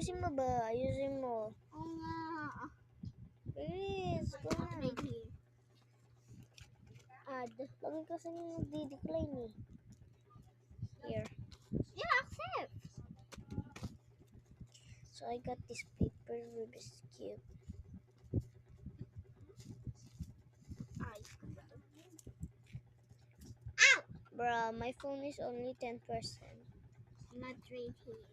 Ayusin mo ba? Ayusin mo. Oo nga. Please, go na. Right here. Add. Lagi kasi nagdi-decline eh. Here. Yeah, accept. So I got this paper Rubik's Cube. Ow! Bruh, my phone is only 10%. Not right here.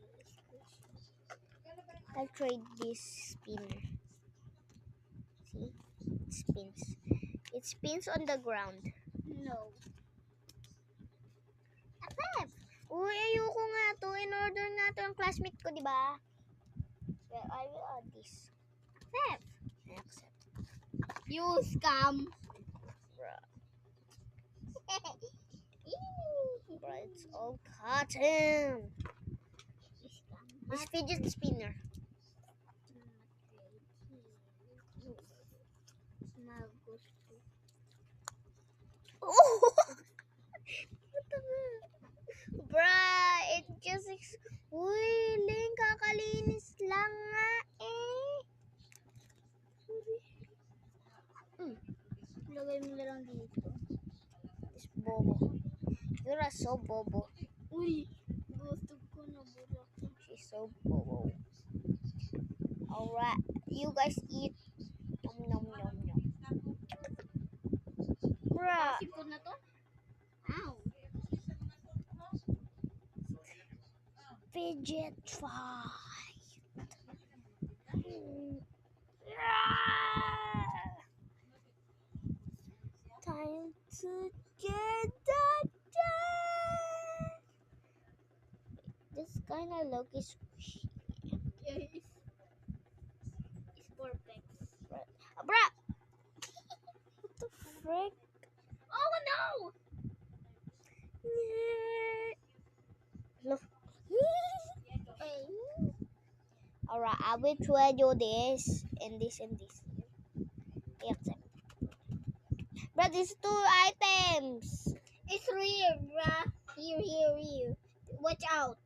I'll trade this spinner. See? It spins. It spins on the ground. No. Accept. Uy, ayoko nga to. In order nga to ang classmate ko, di ba? Well, I will add this. Accept. I accept. You scam. Bruh. Bruh, it's all cotton. You scam. This fidget spinner. Oh! Bruh, it just... Uy, Ling, kakalinis lang nga eh. Lagay mo na lang dito. This bobo. You're a so bobo. Uy, gusto ko na bulak. She's so bobo. Alright, you guys eat. Nom nom nom nom. Bruh. Sipon na to? Ow. Fidget fight. Time to get that done. This kind of look is squishy. Yes. It's perfect. Bruh. What the frick? Oh no! Look. Hey. Alright, I will try you this and this and this. Accept. But these 2 items. It's real, bruh. Here. Watch out.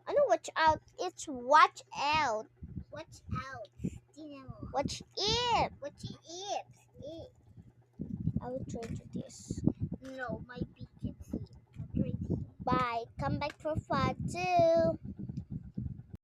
I know watch out. It's watch out. Watch out. Dino. Watch it. Watch it. I will try to this. No, my beak can see. Not right here. Bye. Come back for part 2.